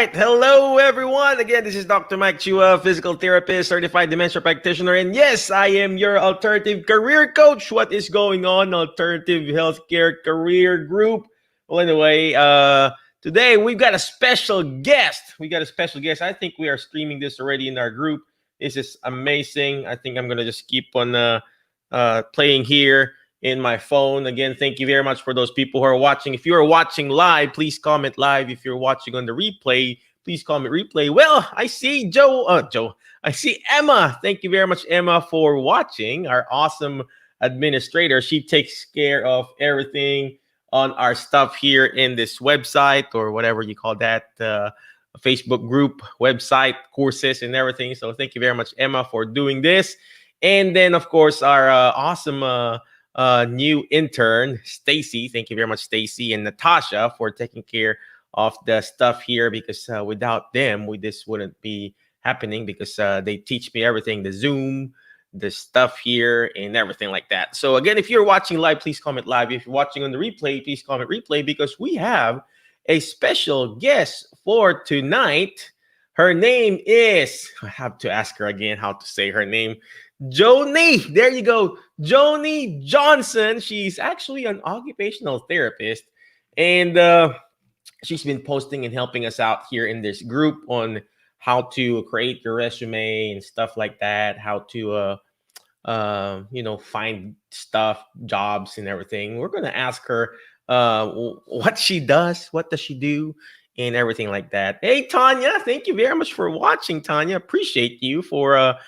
right. Hello, everyone. Again, this is Dr. Mike Chua, physical therapist, certified dementia practitioner. And yes, I am your alternative career coach. What is going on, alternative healthcare career group? Well, anyway, today we've got a special guest. I think we are streaming this already in our group. This is amazing. I think I'm going to just keep on playing here in my phone. Again, thank you very much for those people who are watching. If you are watching live, please comment live. If you're watching on the replay, please comment replay. Well, I see Joe. I see Emma. Thank you very much, Emma, for watching. Our awesome administrator. She takes care of everything on our stuff here in this website or whatever you call that, Facebook group, website, courses, and everything. So thank you very much, Emma, for doing this. And then, of course, our awesome new intern, Stacy. Thank you very much, Stacy, and Natasha for taking care of the stuff here, because without them, this wouldn't be happening, because they teach me everything, the Zoom, the stuff here, and everything like that. So again, if you're watching live, please comment live. If you're watching on the replay, please comment replay, because we have a special guest for tonight. Her name is, I have to ask her again how to say her name. Joanie, there you go. Joanie Johnson. She's actually an occupational therapist, and she's been posting and helping us out here in this group on how to create your resume and stuff like that, how to find stuff, jobs, and everything. We're going to ask her what she does, what does she do, and everything like that. Hey, Tanya, thank you very much for watching, Tanya. Appreciate you for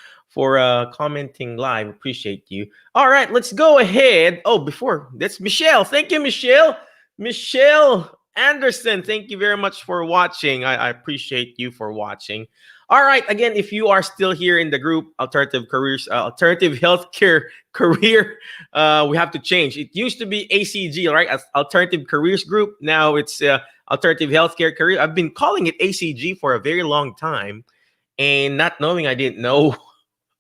commenting live. Appreciate you. All right, let's go ahead. Oh, before that's Michelle. Thank you, Michelle. Michelle Anderson, thank you very much for watching. I appreciate you for watching. All right, again, if you are still here in the group, Alternative Careers, Alternative Healthcare Career, we have to change. It used to be ACG, right? Alternative Careers Group. Now it's Alternative Healthcare Career. I've been calling it ACG for a very long time, and not knowing, I didn't know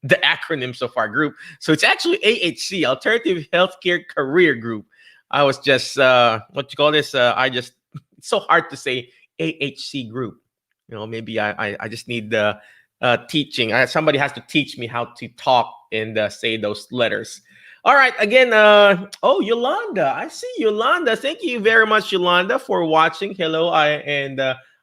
the acronyms of our group. So it's actually AHC, Alternative Healthcare Career Group. I was just, what you call this? It's so hard to say AHC group. Maybe I just need the teaching. Somebody has to teach me how to talk and say those letters. All right. Again, Yolanda. I see Yolanda. Thank you very much, Yolanda, for watching. Hello.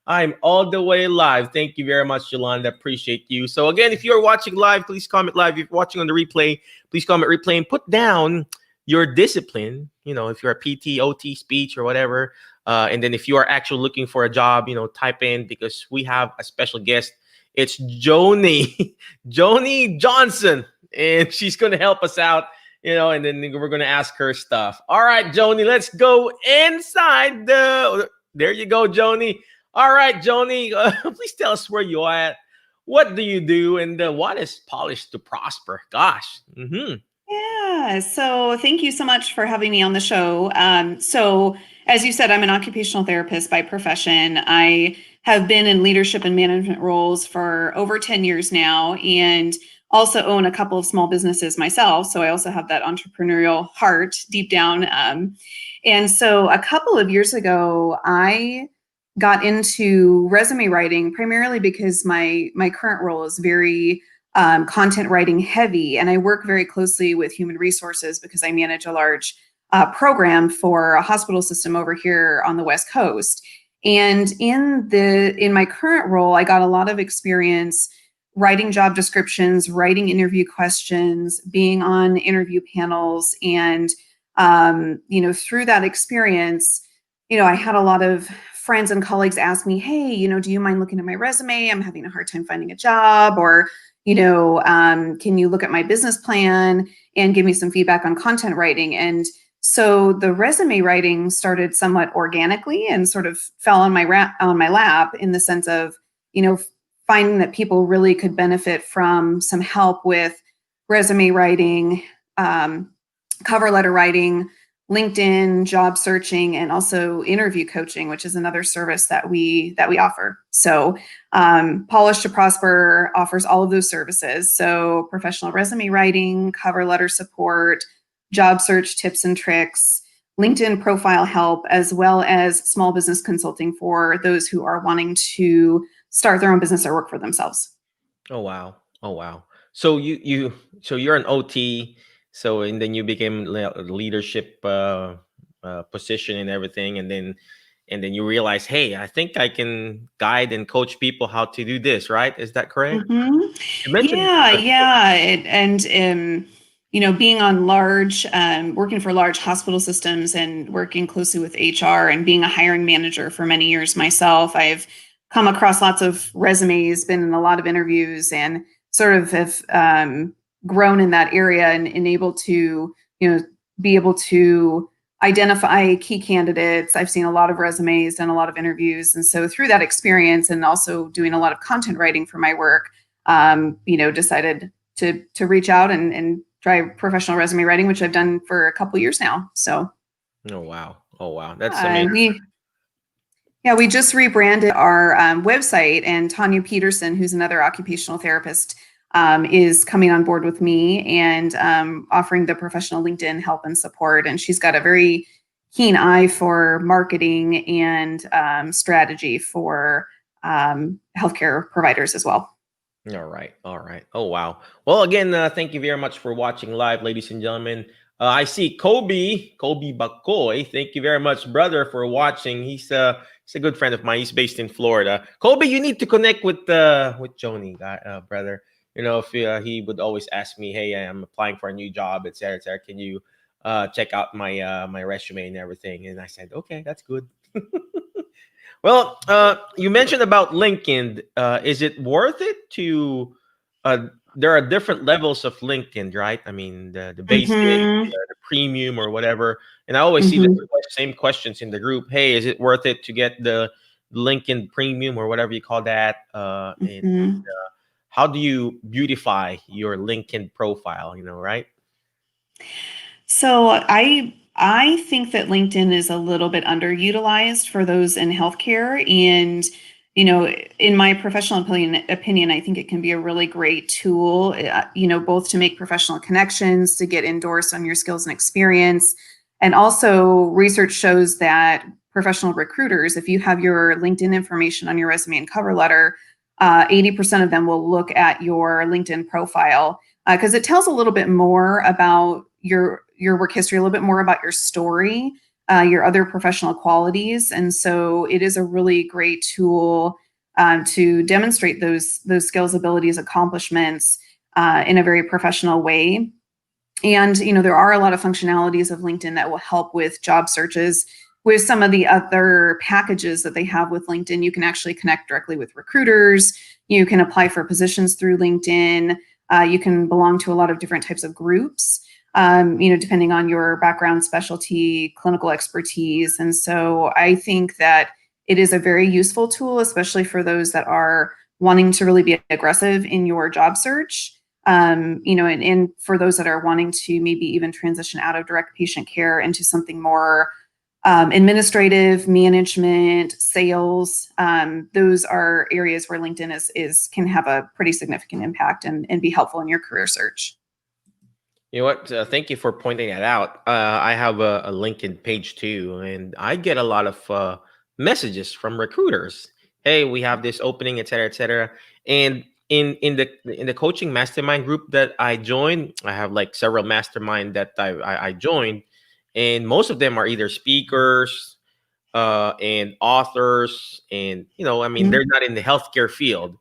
I'm all the way live. Thank you very much, Yolanda. Appreciate you. So again, if you're watching live, please comment live. If you're watching on the replay, please comment replay and put down your discipline. If you're a PT, OT, speech, or whatever. And then if you are actually looking for a job, type in, because we have a special guest. It's Joanie, Joanie Johnson, and she's going to help us out, and then we're going to ask her stuff. All right, Joanie, let's go inside there you go, Joanie. All right, Joanie, please tell us where you are at. What do you do? And what is Polished to Prosper? Gosh. Mm-hmm. Yeah, so thank you so much for having me on the show. So as you said, I'm an occupational therapist by profession. I have been in leadership and management roles for over 10 years now, and also own a couple of small businesses myself. So I also have that entrepreneurial heart deep down. And so a couple of years ago, I got into resume writing primarily because my current role is very content writing heavy, and I work very closely with human resources because I manage a large program for a hospital system over here on the West Coast. And in my current role, I got a lot of experience writing job descriptions, writing interview questions, being on interview panels, and through that experience, I had a lot of friends and colleagues ask me, hey, do you mind looking at my resume? I'm having a hard time finding a job. Or can you look at my business plan and give me some feedback on content writing? And so the resume writing started somewhat organically and sort of fell on my lap in the sense of, finding that people really could benefit from some help with resume writing, cover letter writing, LinkedIn, job searching, and also interview coaching, which is another service that we offer. So Polished to Prosper offers all of those services. So professional resume writing, cover letter support, job search tips and tricks, LinkedIn profile help, as well as small business consulting for those who are wanting to start their own business or work for themselves. Oh wow. Oh wow. So you're an OT. So and then you became leadership position and everything, and then you realize, hey, I think I can guide and coach people how to do this. Right? Is that correct? Hmm. You mentioned. Yeah. Being on working for large hospital systems and working closely with HR and being a hiring manager for many years myself, I've come across lots of resumes, been in a lot of interviews, and sort of have grown in that area and able to, be able to identify key candidates. I've seen a lot of resumes and a lot of interviews. And so through that experience and also doing a lot of content writing for my work, decided to reach out and try professional resume writing, which I've done for a couple years now. So Oh wow. Oh wow. That's uh, amazing. we just rebranded our website, and Tanya Peterson, who's another occupational therapist, is coming on board with me and offering the professional LinkedIn help and support. And she's got a very keen eye for marketing and strategy for healthcare providers as well. All right. All right. Oh, wow. Well, again, thank you very much for watching live, ladies and gentlemen. I see Kobe Bakoy. Thank you very much, brother, for watching. He's a good friend of mine. He's based in Florida. Kobe, you need to connect with Joanie, brother. If he would always ask me, "Hey, I'm applying for a new job, etc., etc. Can you check out my resume and everything?" And I said, "Okay, that's good." Well, you mentioned about LinkedIn. Is it worth it to? There are different levels of LinkedIn, right? I mean, the basic, Mm-hmm. the premium, or whatever. And I always see the Mm-hmm. same questions in the group. Hey, is it worth it to get the LinkedIn premium or whatever you call that? And Mm-hmm. how do you beautify your LinkedIn profile? Right? So I think that LinkedIn is a little bit underutilized for those in healthcare. And, in my professional opinion, I think it can be a really great tool, both to make professional connections, to get endorsed on your skills and experience. And also research shows that professional recruiters, if you have your LinkedIn information on your resume and cover letter, 80% of them will look at your LinkedIn profile because it tells a little bit more about your work history, a little bit more about your story, your other professional qualities, and so it is a really great tool to demonstrate those skills, abilities, accomplishments in a very professional way. And there are a lot of functionalities of LinkedIn that will help with job searches. With some of the other packages that they have with LinkedIn, you can actually connect directly with recruiters. You can apply for positions through LinkedIn. You can belong to a lot of different types of groups, depending on your background, specialty, clinical expertise. And so I think that it is a very useful tool, especially for those that are wanting to really be aggressive in your job search. And for those that are wanting to maybe even transition out of direct patient care into something more administrative, management, sales. Those are areas where LinkedIn is can have a pretty significant impact and be helpful in your career search. You know what? Thank you for pointing that out. I have a LinkedIn page too, and I get a lot of messages from recruiters. Hey, we have this opening, et cetera, et cetera. And in the coaching mastermind group that I joined, I have like several mastermind that I joined, and most of them are either speakers and authors, and I mean, Mhm. they're not in the healthcare field,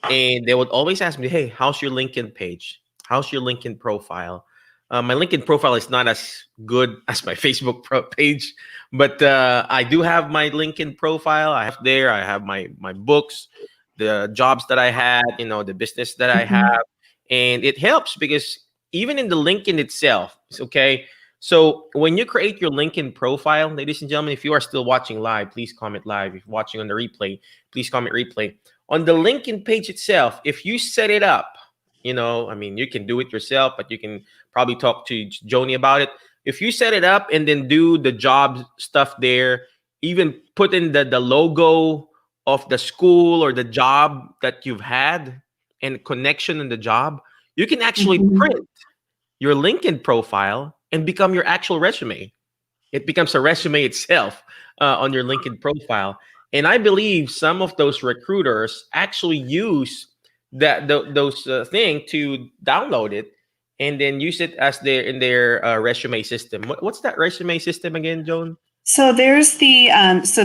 and they would always ask me, "Hey, how's your LinkedIn page? How's your LinkedIn profile?" My LinkedIn profile is not as good as my Facebook page, but I do have my LinkedIn profile. I have there. I have my books, the jobs that I had, the business that I Mhm. have, and it helps because even in the LinkedIn itself, it's okay. So when you create your LinkedIn profile, ladies and gentlemen, if you are still watching live, please comment live. If you're watching on the replay, please comment replay on the LinkedIn page itself. If you set it up, I mean, you can do it yourself, but you can probably talk to Joni about it. If you set it up and then do the job stuff there, even put in the logo of the school or the job that you've had and connection in the job, you can actually Mhm. print your LinkedIn profile and become your actual resume. It becomes a resume itself on your LinkedIn profile. And I believe some of those recruiters actually use those thing to download it and then use it as their in their resume system. What's that resume system again, Joan? So there's the ATS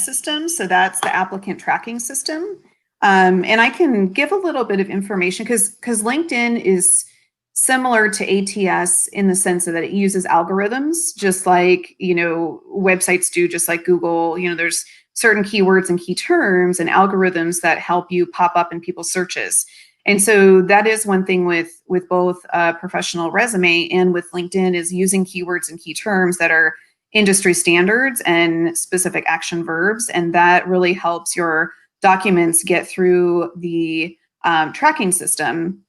system. So that's the applicant tracking system. And I can give a little bit of information because LinkedIn is similar to ATS in the sense that it uses algorithms, just like, websites do, just like Google. There's certain keywords and key terms and algorithms that help you pop up in people's searches. And so that is one thing with both a professional resume and with LinkedIn, is using keywords and key terms that are industry standards and specific action verbs. And that really helps your documents get through the tracking system,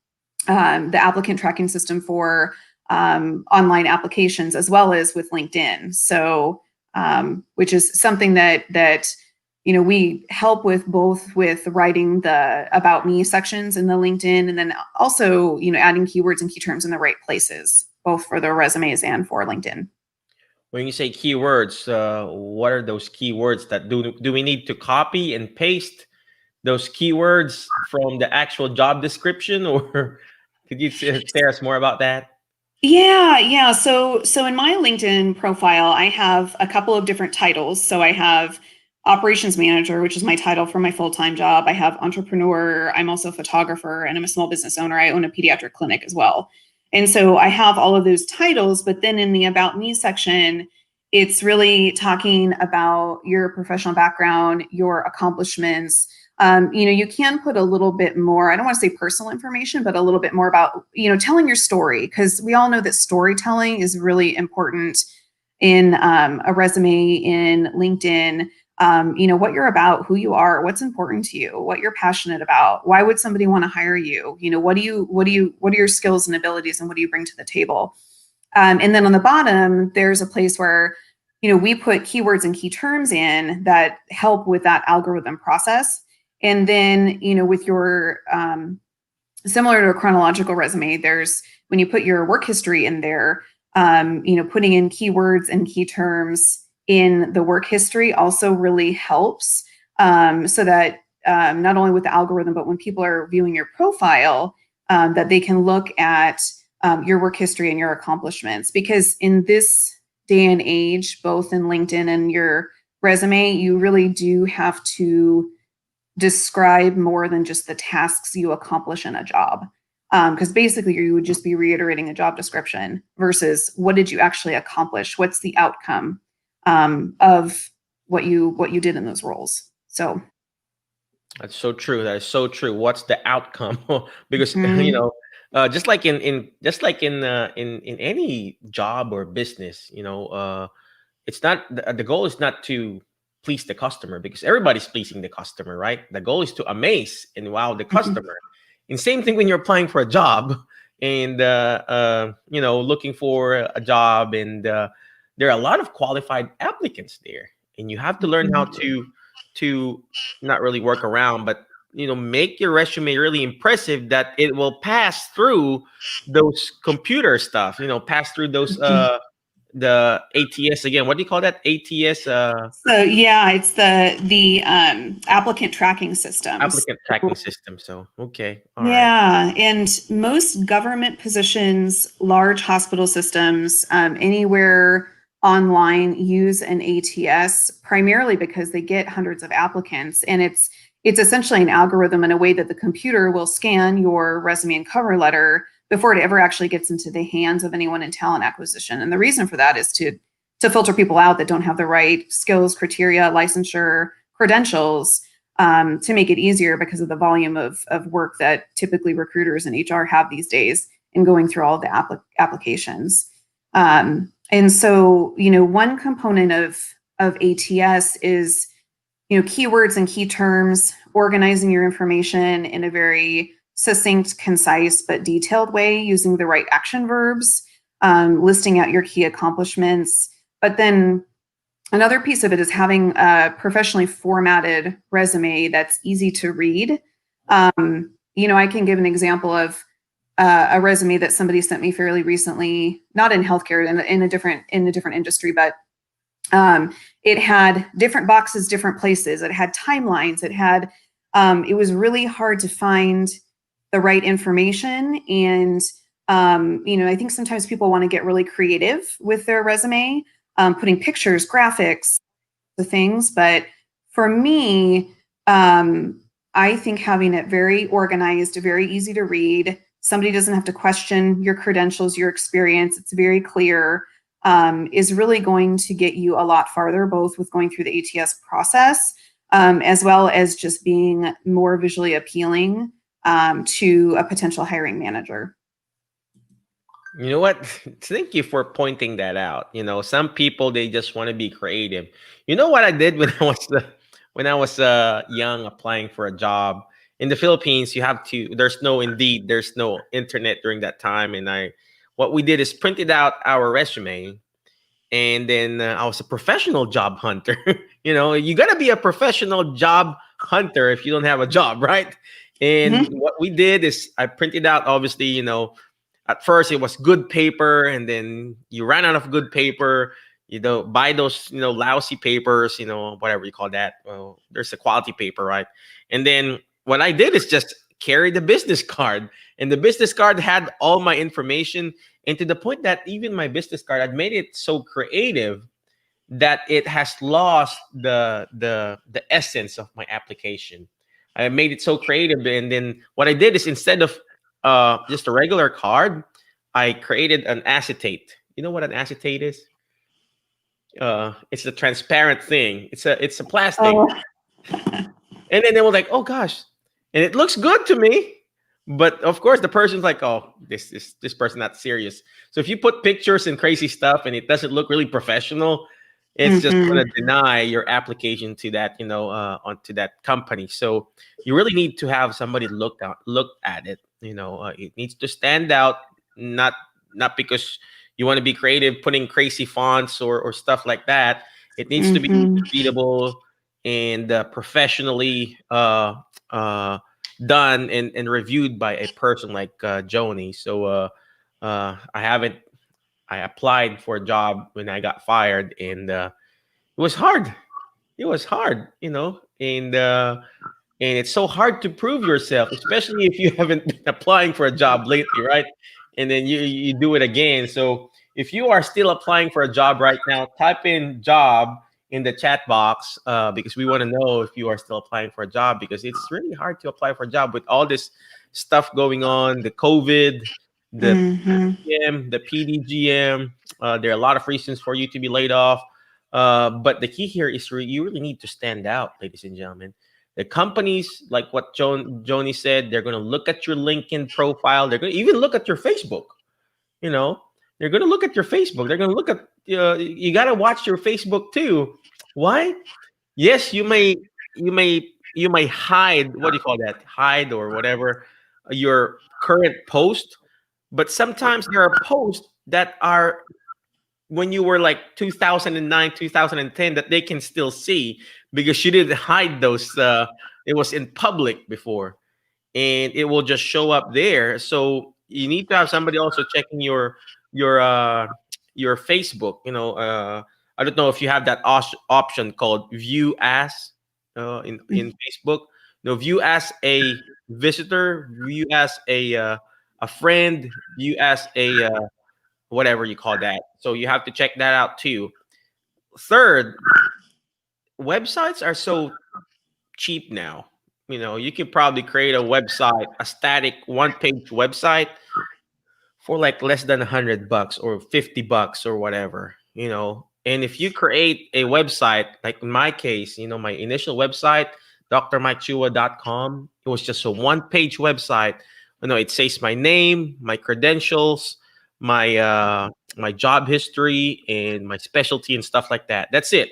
the applicant tracking system for online applications, as well as with LinkedIn. So, which is something that we help with, both with writing the About Me sections in the LinkedIn, and then also, adding keywords and key terms in the right places, both for the resumes and for LinkedIn. When you say keywords, what are those keywords that do we need to copy and paste those keywords from the actual job description, or could you say us more about that? Yeah. So in my LinkedIn profile, I have a couple of different titles. So I have operations manager, which is my title for my full-time job. I have entrepreneur. I'm also a photographer, and I'm a small business owner. I own a pediatric clinic as well. And so I have all of those titles, but then in the About Me section, it's really talking about your professional background, your accomplishments. You can put a little bit more, I don't want to say personal information, but a little bit more about, telling your story, because we all know that storytelling is really important in a resume, in LinkedIn. What you're about, who you are, what's important to you, what you're passionate about, why would somebody want to hire you? What are your skills and abilities, and what do you bring to the table? And then on the bottom, there's a place where, we put keywords and key terms in that help with that algorithm process. And then, with your, similar to a chronological resume, there's, when you put your work history in there, putting in keywords and key terms in the work history also really helps, so that not only with the algorithm, but when people are viewing your profile, that they can look at your work history and your accomplishments. Because in this day and age, both in LinkedIn and your resume, you really do have to describe more than just the tasks you accomplish in a job. Because basically you would just be reiterating a job description versus what did you actually accomplish? What's the outcome of what you did in those roles? So That's so true. That is so true. What's the outcome? Because mhm. just like in any job or business, it's not the goal is not to please the customer, because everybody's pleasing the customer, right? The goal is to amaze and wow the Mhm. customer. And same thing when you're applying for a job and looking for a job, and there are a lot of qualified applicants there, and you have to learn how to not really work around, but make your resume really impressive, that it will pass through those computer stuff, pass through those Mhm. the ATS again. What do you call that? ATS, So yeah, it's the applicant tracking systems. applicant tracking system. So okay, all right. Yeah, and most government positions, large hospital systems, anywhere online use an ATS, primarily because they get hundreds of applicants, and it's essentially an algorithm in a way that the computer will scan your resume and cover letter before it ever actually gets into the hands of anyone in talent acquisition. And the reason for that is to filter people out that don't have the right skills, criteria, licensure, credentials, to make it easier because of the volume of work that typically recruiters and HR have these days in going through all of the applications. And so, one component of ATS is, keywords and key terms, organizing your information in a very succinct, concise, but detailed way, using the right action verbs, listing out your key accomplishments. But then another piece of it is having a professionally formatted resume that's easy to read. I can give an example of a resume that somebody sent me fairly recently, not in healthcare, in a different industry, but it had different boxes, different places. It had timelines. It was really hard to find the right information. And, I think sometimes people want to get really creative with their resume, putting pictures, graphics, the things. But for me, I think having it very organized, very easy to read, somebody doesn't have to question your credentials, your experience. It's very clear, is really going to get you a lot farther, both with going through the ATS process, as well as just being more visually appealing to a potential hiring manager. You know what? Thank you for pointing that out. Some people, they just want to be creative. You know what I did when I was young, applying for a job in the Philippines? You have to. There's no Indeed. There's no internet during that time, and what we did is printed out our resume, and then I was a professional job hunter. You got to be a professional job hunter if you don't have a job, right? And Mm-hmm. what we did is I printed out, obviously, at first it was good paper, and then you ran out of good paper. Buy those, lousy papers, whatever you call that. Well, there's a quality paper, right? And then what I did is just carry the business card, and the business card had all my information. And to the point that even my business card, I'd made it so creative that it has lost the essence of my application. I made it so creative, and then what I did is, instead of just a regular card, I created an acetate. You know what an acetate is? It's a transparent thing. It's a plastic. Oh, And then they were like, "Oh gosh," and it looks good to me. But of course, the person's like, "Oh, this person not serious." So if you put pictures and crazy stuff and it doesn't look really professional, it's just mm-hmm. going to deny your application to that, onto that company. So you really need to have somebody look at it. It needs to stand out, not not because you want to be creative, putting crazy fonts or stuff like that. It needs to be Mm-hmm. readable and professionally done and reviewed by a person like Joanie. So I haven't. I applied for a job when I got fired, and it was hard. It was hard, and it's so hard to prove yourself, especially if you haven't been applying for a job lately, right? And then you do it again. So if you are still applying for a job right now, type in job in the chat box, because we want to know if you are still applying for a job, because it's really hard to apply for a job with all this stuff going on, the COVID, the Mm-hmm. the PDGM. There are a lot of reasons for you to be laid off. But the key here is you really need to stand out, ladies and gentlemen. The companies, like what Joni said, they're going to look at your LinkedIn profile. They're going to even look at your Facebook. You know, they're going to look at your Facebook. They're going to look at, you got to watch your Facebook too. Why? Yes, you may hide, what do you call that? Hide or whatever, your current post, but sometimes there are posts that are when you were like 2009, 2010, that they can still see because you didn't hide those. It was in public before, and it will just show up there. So you need to have somebody also checking your uh your Facebook. I don't know if you have that option called view as in Facebook. No, view as a visitor, view as a friend, view as a whatever you call that. So you have to check that out too. Third, websites are so cheap now. You could probably create a website, a static one-page website, for like less than $100 or $50 or whatever. And if you create a website, like in my case, my initial website, drmikechua.com, it was just a one-page website. It says my name, my credentials, my job history, and my specialty and stuff like that. That's it.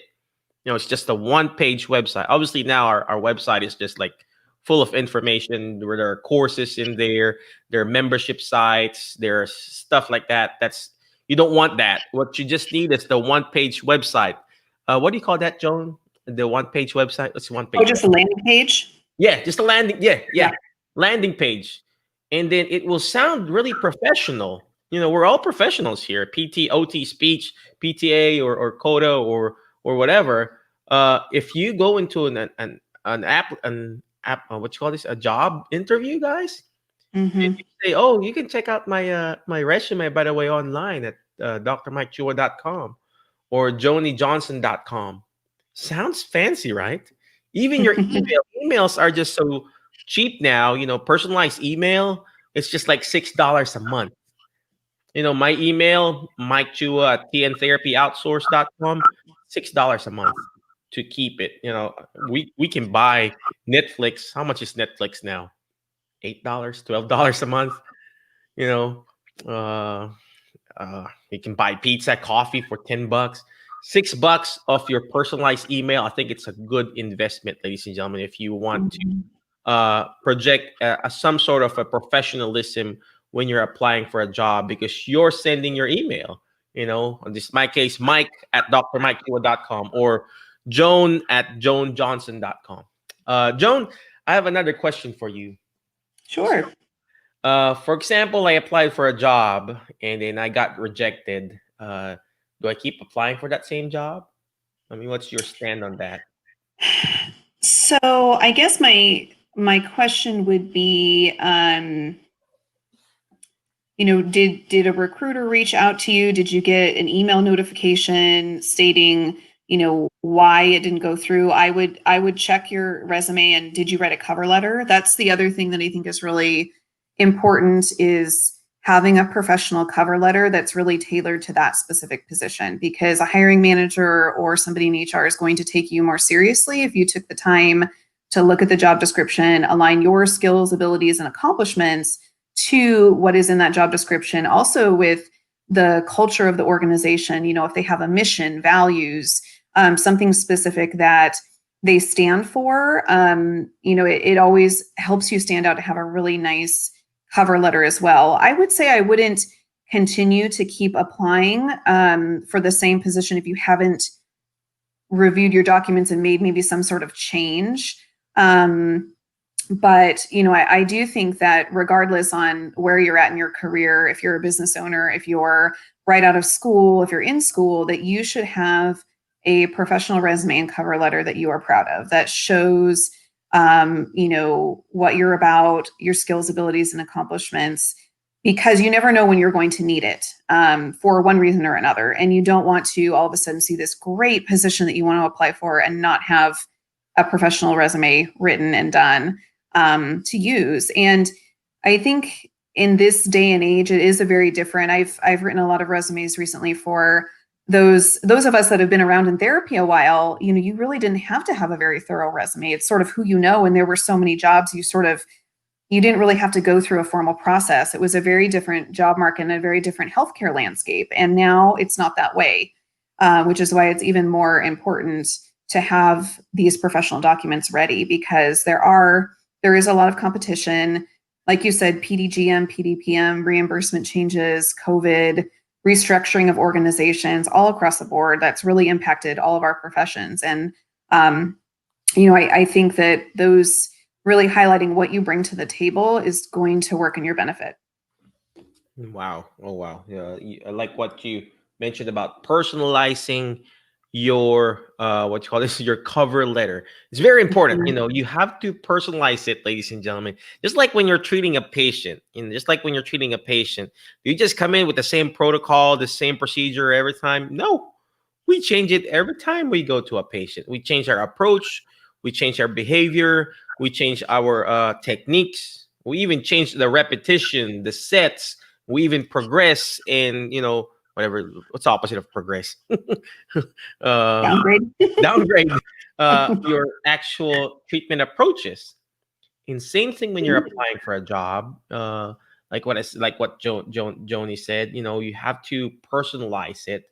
It's just a one-page website. Obviously, now our website is just like full of information, where there are courses in there, there are membership sites, there's stuff like that. You don't want that. What you just need is the one-page website. What do you call that, Joan? The one-page website? What's the Oh, one-page just a website? landing page? Yeah, just a landing. Yeah, Yeah. yeah, landing page. and then it will sound really professional. We're all professionals here: PT, OT, speech, PTA, or CODA, or whatever. If you go into an app, what you call this, a job interview, guys, and Hmm. you say, "Oh, you can check out my resume, by the way, online at drmikechua.com or joaniejohnson.com." Sounds fancy, right? Even your emails are just so cheap now. Personalized email, it's just like $6 a month. My email, Mike Chua at tntherapyoutsource.com, $6 a month to keep it. We can buy Netflix. How much is Netflix now? $8, $12 a month. You know, uh, you can buy pizza, coffee for $10. $6 of your personalized email. I think it's a good investment, ladies and gentlemen, if you want to Hmm. project some sort of a professionalism when you're applying for a job, because you're sending your email. In this my case, Mike at drmikechua.com or Joan at joanjohnson.com. Joan, I have another question for you. Sure. For example, I applied for a job and then I got rejected. Do I keep applying for that same job? I mean, what's your stand on that? So I guess my question would be, did a recruiter reach out to you? Did you get an email notification stating, why it didn't go through? I would check your resume, and did you write a cover letter? That's the other thing that I think is really important, is having a professional cover letter that's really tailored to that specific position, because a hiring manager or somebody in HR is going to take you more seriously if you took the time to look at the job description, align your skills, abilities, and accomplishments to what is in that job description, also with the culture of the organization. If they have a mission, values, something specific that they stand for, it always helps you stand out to have a really nice cover letter as well. I would say I wouldn't continue to keep applying for the same position if you haven't reviewed your documents and made maybe some sort of change. But I do think that regardless on where you're at in your career, if you're a business owner, if you're right out of school, if you're in school, that you should have a professional resume and cover letter that you are proud of, that shows what you're about, your skills, abilities, and accomplishments, because you never know when you're going to need it, for one reason or another. And you don't want to all of a sudden see this great position that you want to apply for and not have a professional resume written and done to use. And I think in this day and age, it is a very different. I've written a lot of resumes recently for those of us that have been around in therapy a while. You really didn't have to have a very thorough resume. It's sort of who you know, and there were so many jobs, you didn't really have to go through a formal process. It was a very different job market and a very different healthcare landscape. And now it's not that way, which is why it's even more important to have these professional documents ready, because there is a lot of competition. Like you said, PDGM, PDPM, reimbursement changes, COVID, restructuring of organizations all across the board. That's really impacted all of our professions. And, I think that those really highlighting what you bring to the table is going to work in your benefit. Wow. Oh, wow. Yeah. I like what you mentioned about personalizing your what you call this, your cover letter. It's very important. You have to personalize it, ladies and gentlemen. Just like when you're treating a patient, just like when you're treating a patient, you just come in with the same protocol, the same procedure every time. No, we change it every time we go to a patient. We change our approach, we change our behavior, we change our techniques, we even change the repetition, the sets, we even progress in, whatever, what's the opposite of progress? uh, Downgrade. Downgrade your actual treatment approaches. And same thing when you're applying for a job. Like what Joni said, you have to personalize it.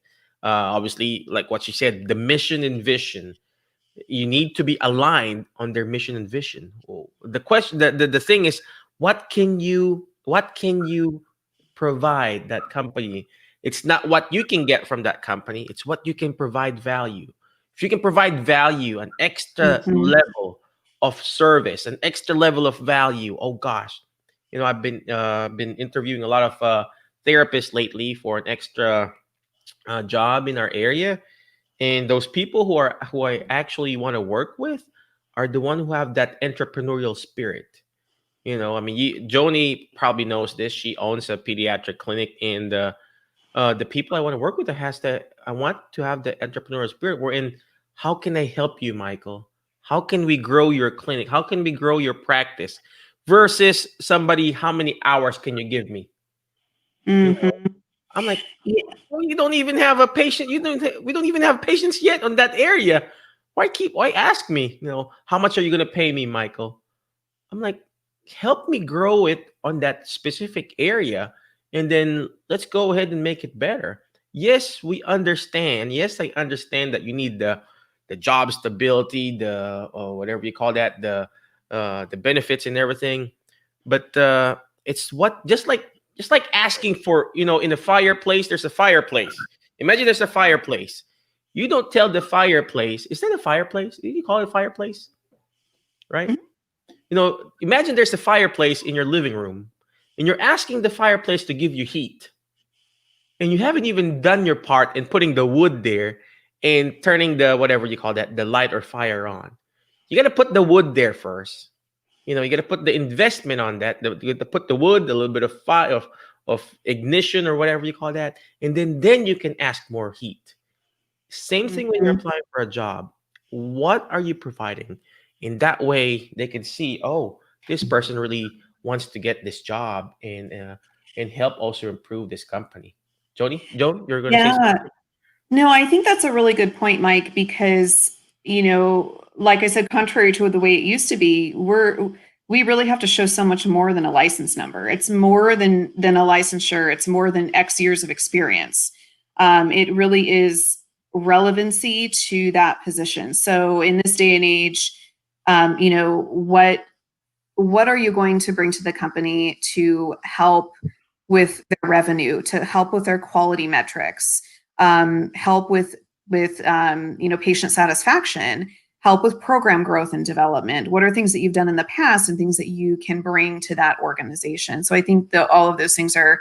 Obviously, like what she said, the mission and vision, you need to be aligned on their mission and vision. Well, the question, the thing is, what can you provide that company? It's not what you can get from that company, it's what you can provide value. If you can provide value, an extra Mhm. level of service, an extra level of value, oh gosh, I've been interviewing a lot of therapists lately for an extra job in our area, and those people who I actually want to work with are the one who have that entrepreneurial spirit. I mean, Joni probably knows this. She owns a pediatric clinic, and the people I want to work with I want to have the entrepreneurial spirit. We're in. How can I help you, Michael? How can we grow your clinic? How can we grow your practice? Versus somebody, how many hours can you give me? Mm-hmm. I'm like, Yeah. well, you don't even have a patient. We don't even have patients yet on that area. Why ask me? How much are you going to pay me, Michael? I'm like, help me grow it on that specific area, and then let's go ahead and make it better. Yes, we understand. Yes, I understand that you need the job stability, the or whatever you call that, the benefits and everything. But it's what just like asking for, in a fireplace. There's a fireplace. Imagine there's a fireplace. You don't tell the fireplace. Is that a fireplace? Did you call it a fireplace? Right? Imagine there's a fireplace in your living room, and you're asking the fireplace to give you heat, and you haven't even done your part in putting the wood there and turning the whatever you call that, the light or fire on. You got to put the wood there first. You got to put the investment on that. You got to put the wood, a little bit of fire, of ignition or whatever you call that, and then you can ask more heat. Same thing when you're Mm-hmm. applying for a job. What are you providing? In that way, they can see, oh, this person really wants to get this job and help also improve this company. Joan, you're going to say Yeah. something? No, I think that's a really good point, Mike, because, like I said, contrary to the way it used to be, we really have to show so much more than a license number. It's more than a licensure. It's more than X years of experience. It really is relevancy to that position. So in this day and age, what are you going to bring to the company to help with their revenue, to help with their quality metrics, help with patient satisfaction, help with program growth and development? What are things that you've done in the past and things that you can bring to that organization? So I think that all of those things are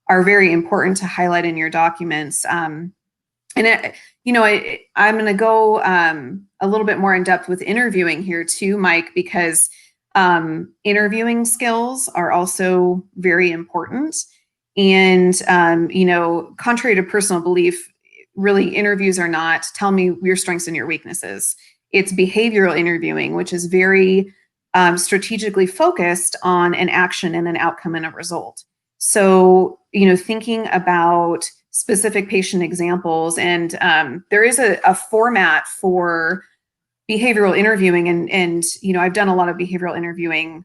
very important to highlight in your documents. I'm going to go a little bit more in depth with interviewing here too, Mike, because interviewing skills are also very important. And, contrary to personal belief, really interviews are not tell me your strengths and your weaknesses. It's behavioral interviewing, which is very strategically focused on an action and an outcome and a result. So, thinking about specific patient examples, and there is a format for behavioral interviewing, and I've done a lot of behavioral interviewing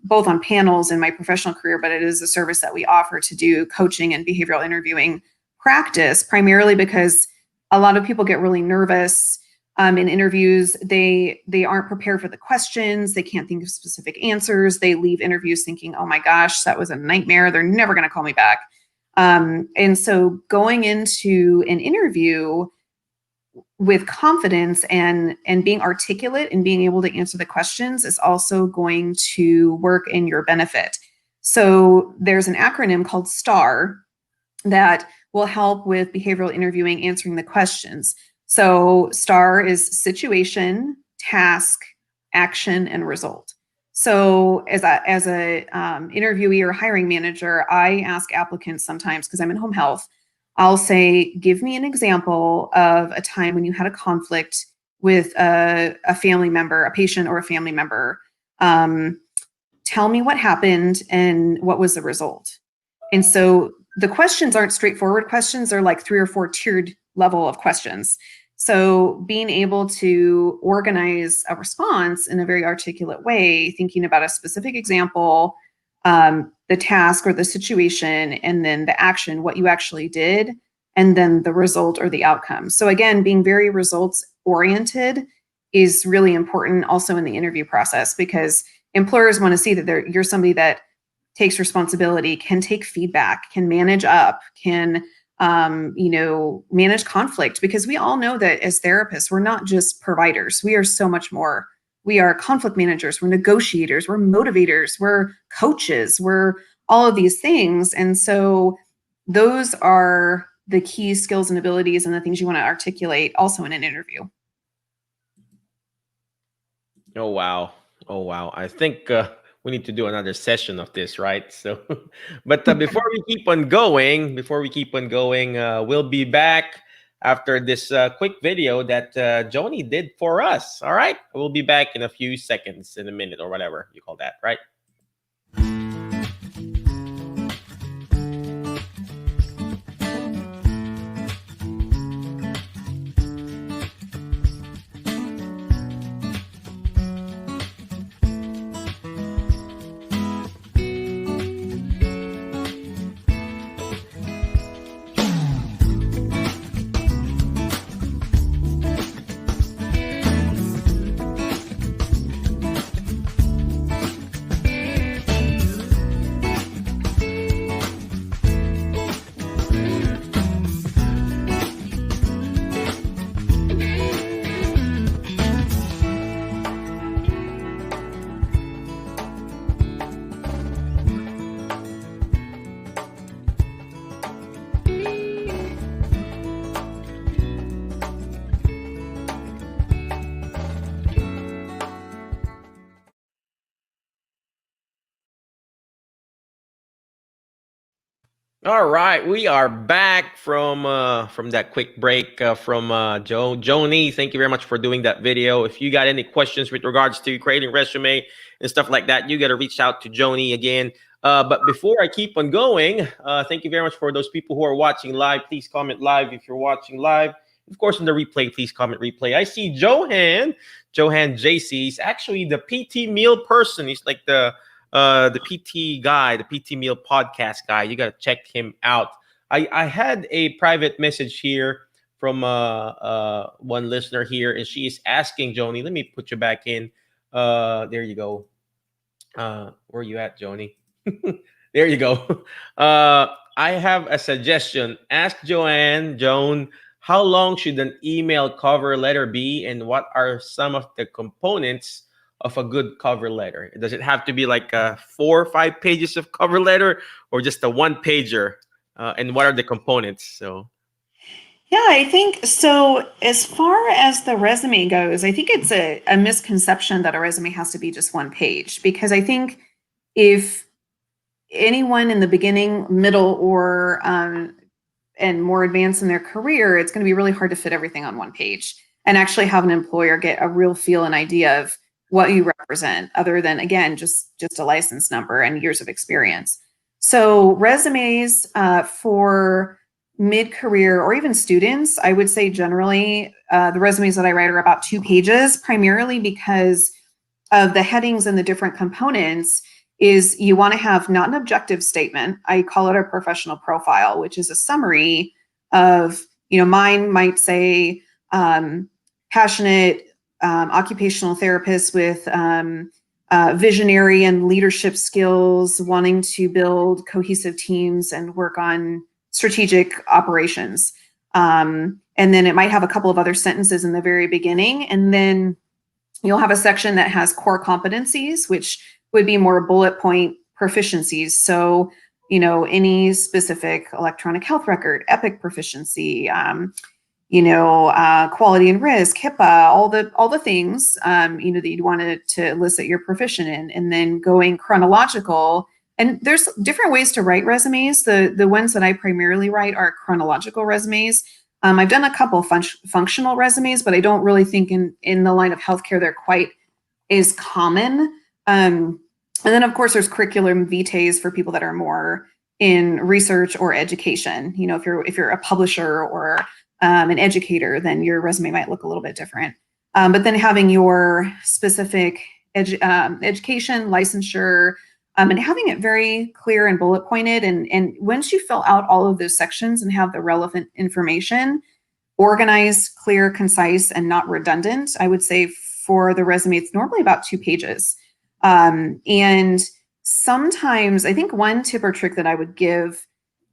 both on panels in my professional career, but it is a service that we offer to do coaching and behavioral interviewing practice, primarily because a lot of people get really nervous in interviews. They aren't prepared for the questions. They can't think of specific answers. They leave interviews thinking, oh my gosh, that was a nightmare. They're never going to call me back. And so going into an interview with confidence and being articulate and being able to answer the questions is also going to work in your benefit. So there's an acronym called STAR that will help with behavioral interviewing, answering the questions. So STAR is situation, task, action, and result. So as a interviewee or hiring manager, I ask applicants sometimes, because I'm in home health, I'll say, give me an example of a time when you had a conflict with a family member, a patient or a family member. Tell me what happened and what was the result. And so the questions aren't straightforward questions. They're like 3 or 4 tiered level of questions. So being able to organize a response in a very articulate way, thinking about a specific example, the task or the situation, and then the action, what you actually did, and then the result or the outcome. So again, being very results oriented is really important also in the interview process, because employers want to see that you're somebody that takes responsibility, can take feedback, can manage up, can manage conflict, because we all know that as therapists, we're not just providers. We are so much more. we are conflict managers, we're negotiators, we're motivators, we're coaches, we're all of these things. And so those are the key skills and abilities and the things you want to articulate also in an interview. Oh wow. Oh wow. I think we need to do another session of this, right? So but before we keep on going, we'll be back after this quick video that Joanie did for us. All right? We'll be back in a few seconds, in a minute or whatever you call that, right? All right, we are back from that quick break from Joanie. Thank you very much for doing that video. If you got any questions with regards to creating resume and stuff like that, you got to reach out to Joanie again. But before I keep on going, thank you very much for those people who are watching live. Please comment live if you're watching live. Of course, in the replay, please comment replay. I see Johan JC. He's actually the PT meal person. He's like the PT guy, the PT meal podcast guy. You got to check him out. I had a private message here from one listener here, and she is asking Joanie. Let me put you back in. There you go. Where are you at, Joanie? There you go. I have a suggestion. Ask Joan, how long should an email cover letter be, and what are some of the components of a good cover letter? Does it have to be like 4 or 5 pages of cover letter, or just a one pager? And what are the components? So, yeah, I think so. As far as the resume goes, I think it's a misconception that a resume has to be just one page, because I think if anyone in the beginning, middle, or and more advanced in their career, it's going to be really hard to fit everything on one page and actually have an employer get a real feel and idea of what you represent, other than, again, just a license number and years of experience. So resumes for mid-career or even students, I would say generally the resumes that I write are about 2 pages, primarily because of the headings and the different components. Is you want to have not an objective statement. I call it a professional profile, which is a summary of, mine might say passionate occupational therapist with visionary and leadership skills, wanting to build cohesive teams and work on strategic operations. And then it might have a couple of other sentences in the very beginning. And then you'll have a section that has core competencies, which would be more bullet point proficiencies. So, any specific electronic health record, EPIC proficiency, quality and risk, HIPAA, all the things, that you'd want to elicit your proficient in, and then going chronological. And there's different ways to write resumes. The ones that I primarily write are chronological resumes. I've done a couple functional resumes, but I don't really think in the line of healthcare they're quite as common. And then, of course, there's curriculum vitae for people that are more in research or education. If you're a publisher or an educator, then your resume might look a little bit different. But then having your specific education, licensure, and having it very clear and bullet pointed. And once you fill out all of those sections and have the relevant information, organized, clear, concise, and not redundant, I would say for the resume, it's normally about 2 pages. And sometimes I think one tip or trick that I would give,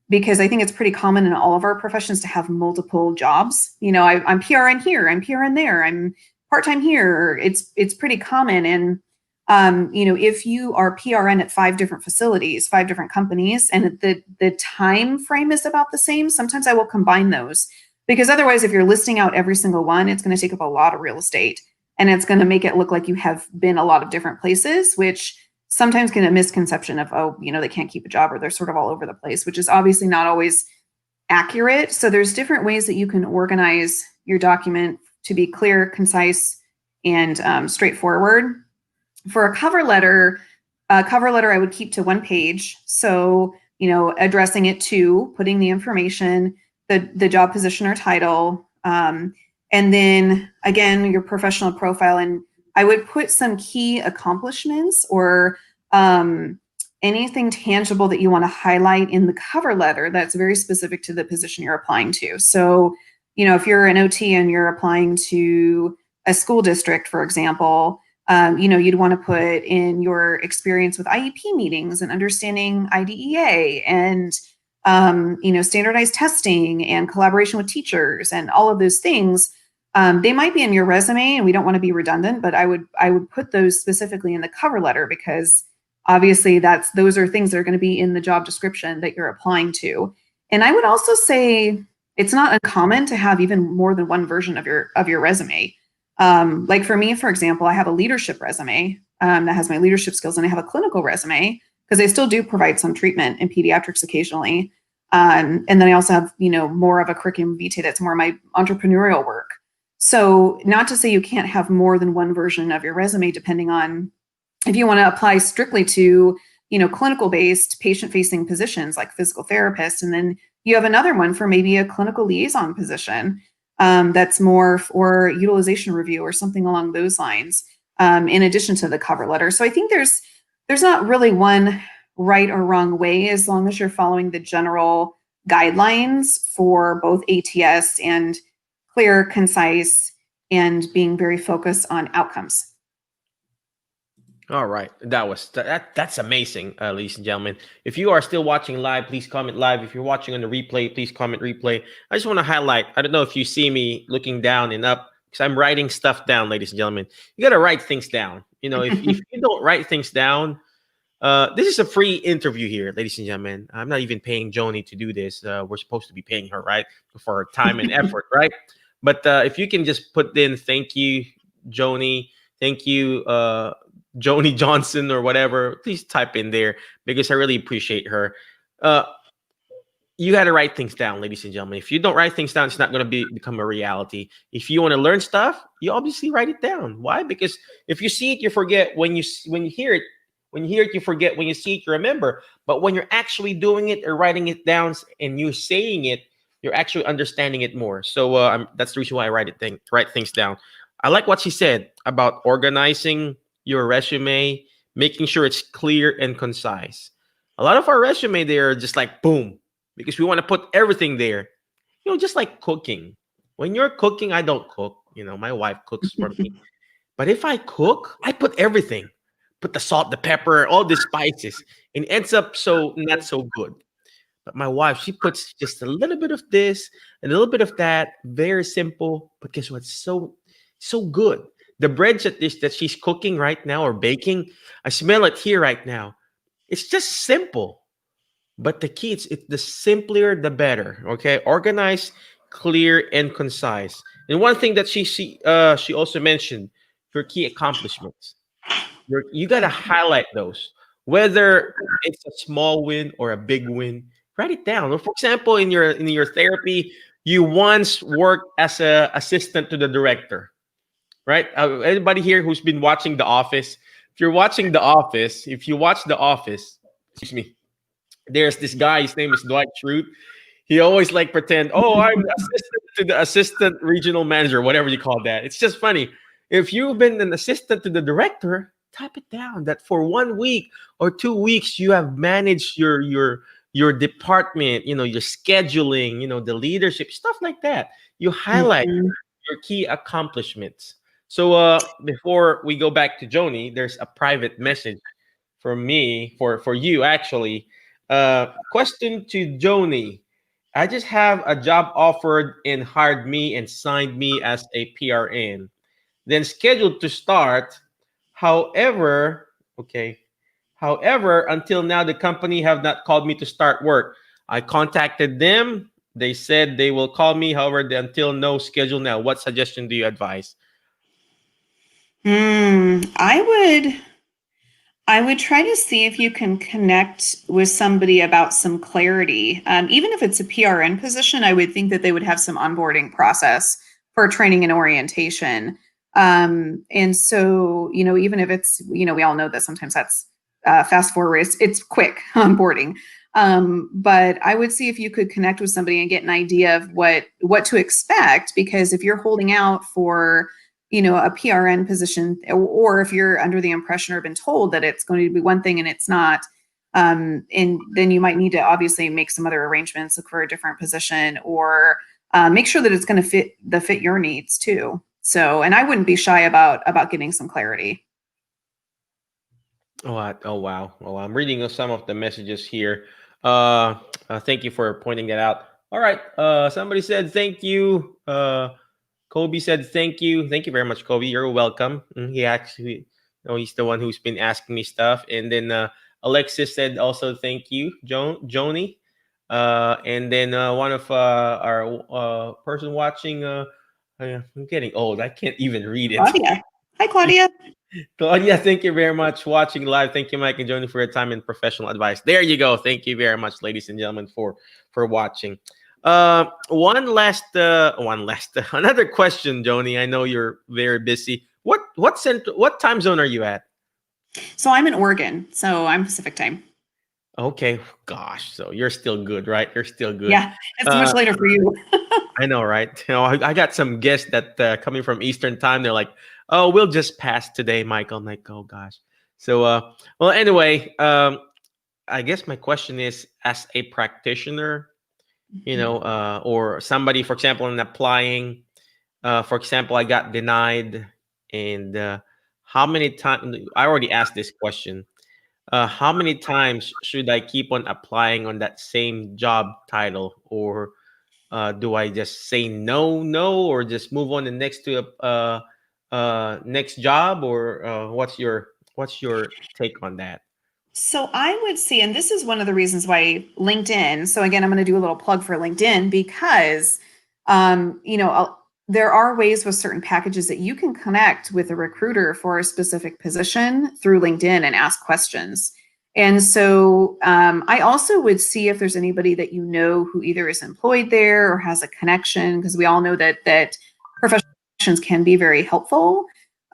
because I think it's pretty common in all of our professions to have multiple jobs. I'm PRN here, I'm PRN there, I'm part-time here. It's pretty common. And if you are PRN at 5 different facilities, 5 different companies, and the time frame is about the same, sometimes I will combine those, because otherwise, if you're listing out every single one, it's going to take up a lot of real estate, and it's going to make it look like you have been a lot of different places, which sometimes can a misconception of, oh, they can't keep a job, or they're sort of all over the place, which is obviously not always accurate. So there's different ways that you can organize your document to be clear, concise, and straightforward. For a cover letter, I would keep to 1 page. So, addressing it to, putting the information, the job position or title, and then again, your professional profile. And I would put some key accomplishments or anything tangible that you want to highlight in the cover letter that's very specific to the position you're applying to. So, if you're an OT and you're applying to a school district, for example, you'd want to put in your experience with IEP meetings and understanding IDEA and, standardized testing and collaboration with teachers and all of those things. They might be in your resume, and we don't want to be redundant, but I would put those specifically in the cover letter, because obviously those are things that are going to be in the job description that you're applying to. And I would also say it's not uncommon to have even more than one version of your resume. Like for me, for example, I have a leadership resume that has my leadership skills, and I have a clinical resume because I still do provide some treatment in pediatrics occasionally. And then I also have, more of a curriculum vitae that's more my entrepreneurial work. So not to say you can't have more than one version of your resume, depending on if you want to apply strictly to, clinical-based patient-facing positions like physical therapist, and then you have another one for maybe a clinical liaison position that's more for utilization review or something along those lines, in addition to the cover letter. So I think there's not really one right or wrong way, as long as you're following the general guidelines for both ATS and clear, concise, and being very focused on outcomes. All right, that's amazing, ladies and gentlemen. If you are still watching live, please comment live. If you're watching on the replay, please comment replay. I just want to highlight. I don't know if you see me looking down and up, because I'm writing stuff down, ladies and gentlemen. You got to write things down. If you don't write things down, this is a free interview here, ladies and gentlemen. I'm not even paying Joanie to do this. We're supposed to be paying her, right, for her time and effort, right? But if you can just put in, thank you, Joanie. Thank you, Joanie Johnson, or whatever. Please type in there, because I really appreciate her. You got to write things down, ladies and gentlemen. If you don't write things down, it's not going to become a reality. If you want to learn stuff, you obviously write it down. Why? Because if you see it, you forget. When you hear it, you forget. When you see it, you remember. But when you're actually doing it or writing it down and you're saying it, you're actually understanding it more. So that's the reason why I write things down. I like what she said about organizing your resume, making sure it's clear and concise. A lot of our resume there are just like boom, because we want to put everything there. Just like cooking. When you're cooking, I don't cook. My wife cooks for me. But if I cook, I put everything. Put the salt, the pepper, all the spices, and it ends up so not so good. But my wife, she puts just a little bit of this, a little bit of that. Very simple. But guess what? So good. The bread that she's cooking right now or baking, I smell it here right now. It's just simple. But the key, it's the simpler, the better. Okay, organized, clear, and concise. And one thing that she also mentioned, her key accomplishments. You got to highlight those, whether it's a small win or a big win. Write it down. Or for example, in your therapy, you once worked as a assistant to the director, right? Anybody here who's been watching The Office? If you watch The Office, excuse me, there's this guy. His name is Dwight Schrute. He always like pretend, oh, I'm assistant to the assistant regional manager, whatever you call that. It's just funny. If you've been an assistant to the director, type it down that for 1 week or 2 weeks you have managed your department, your scheduling, the leadership, stuff like that. You highlight your key accomplishments. So before we go back to Joanie, there's a private message for me, for you actually. Question to Joanie. I just have a job offered and hired me and signed me as a PRN. then scheduled to start. However, okay. However, until now, the company have not called me to start work. I contacted them. They said they will call me. However, until no schedule now. What suggestion do you advise? I would try to see if you can connect with somebody about some clarity. Even if it's a PRN position, I would think that they would have some onboarding process for training and orientation. And so, even if it's, we all know that sometimes that's fast forward, it's quick onboarding. But I would see if you could connect with somebody and get an idea of what to expect, because if you're holding out for a PRN position, or if you're under the impression or been told that it's going to be one thing and it's not, and then you might need to obviously make some other arrangements, look for a different position, or make sure that it's going to fit your needs too. So, and I wouldn't be shy about getting some clarity. Oh wow. Oh, I'm reading some of the messages here. Thank you for pointing that out. All right. Somebody said thank you. Kobe said thank you. Thank you very much, Kobe. You're welcome. He actually, he's the one who's been asking me stuff. And then Alexis said also thank you, Joni. And then one of our person watching. I'm getting old. I can't even read it. Claudia. Hi, Claudia. Claudia, thank you very much watching live. Thank you, Mike and Joni, for your time and professional advice. There you go. Thank you very much, ladies and gentlemen, for watching. One last another question, Joni. I know you're very busy. What time zone are you at? So I'm in Oregon, so I'm Pacific time. Okay, gosh, so you're still good, right? You're still good. Yeah, it's much later for you. I know, right? I got some guests that coming from Eastern time. They're like, "Oh, we'll just pass today, Michael." I'm like, "Oh gosh." So, well, anyway, I guess my question is, as a practitioner, or somebody, for example, in applying, for example, I got denied, and how many times? I already asked this question. How many times should I keep on applying on that same job title, or do I just say no, or just move on the next to a next job, or what's your take on that? So I would see, and this is one of the reasons why LinkedIn. So again, I'm going to do a little plug for LinkedIn because, there are ways with certain packages that you can connect with a recruiter for a specific position through LinkedIn and ask questions. And so I also would see if there's anybody that who either is employed there or has a connection, because we all know that professional connections can be very helpful.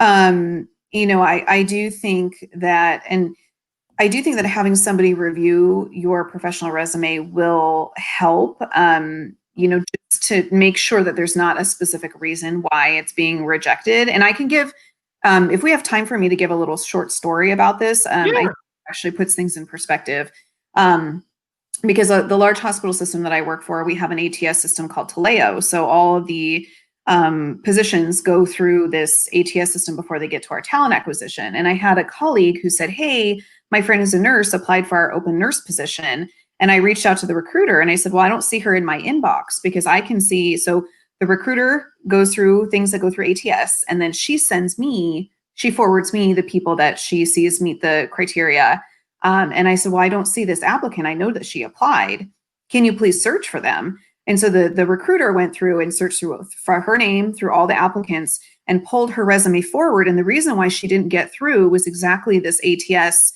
I do think that, and I do think that having somebody review your professional resume will help, just to make sure that there's not a specific reason why it's being rejected. And I can give, if we have time for me to give a little short story about this, I Yeah. actually puts things in perspective. Because the large hospital system that I work for, we have an ATS system called Taleo. So all of the positions go through this ATS system before they get to our talent acquisition. And I had a colleague who said, "Hey, my friend is a nurse, applied for our open nurse position." And I reached out to the recruiter and I said, "Well, I don't see her in my inbox because I can see." So the recruiter goes through things that go through ATS, and then she forwards me the people that she sees meet the criteria. And I said, "Well, I don't see this applicant. I know that she applied. Can you please search for them?" And so the recruiter went through and searched through for her name through all the applicants and pulled her resume forward. And the reason why she didn't get through was exactly this ATS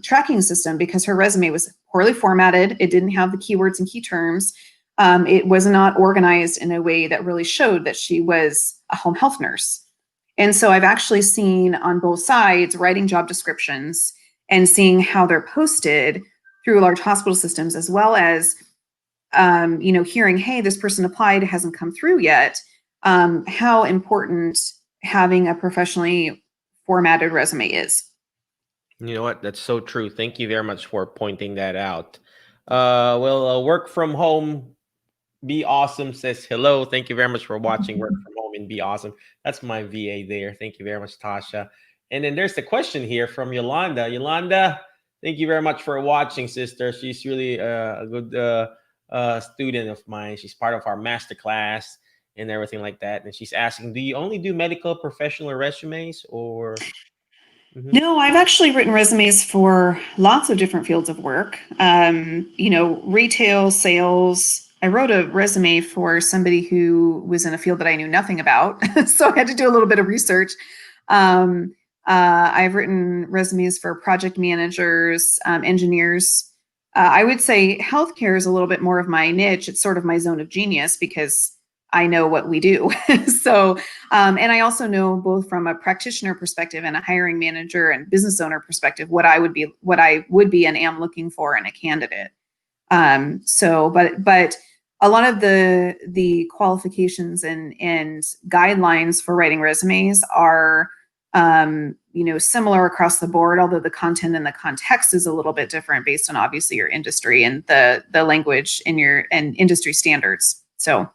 tracking system, because her resume was poorly formatted. It didn't have the keywords and key terms. It was not organized in a way that really showed that she was a home health nurse. And so I've actually seen on both sides writing job descriptions and seeing how they're posted through large hospital systems, as well as hearing, "Hey, this person applied, hasn't come through yet." How important having a professionally formatted resume is. You know what? That's so true. Thank you very much for pointing that out. Well, work from home, be awesome says hello. Thank you very much for watching Work from Home and Be Awesome. That's my VA there. Thank you very much, Tasha. And then there's the question here from Yolanda. Yolanda, thank you very much for watching, sister. She's really a good student of mine. She's part of our master class. and everything like that. And she's asking, do you only do medical professional resumes or? Mhm. No, I've actually written resumes for lots of different fields of work. Retail, sales. I wrote a resume for somebody who was in a field that I knew nothing about, so I had to do a little bit of research. Um, I've written resumes for project managers, engineers. I would say healthcare is a little bit more of my niche. It's sort of my zone of genius because I know what we do. So and I also know both from a practitioner perspective and a hiring manager and business owner perspective what I would be and am looking for in a candidate. But a lot of the qualifications and guidelines for writing resumes are similar across the board, although the content and the context is a little bit different based on obviously your industry and the language in your and industry standards. So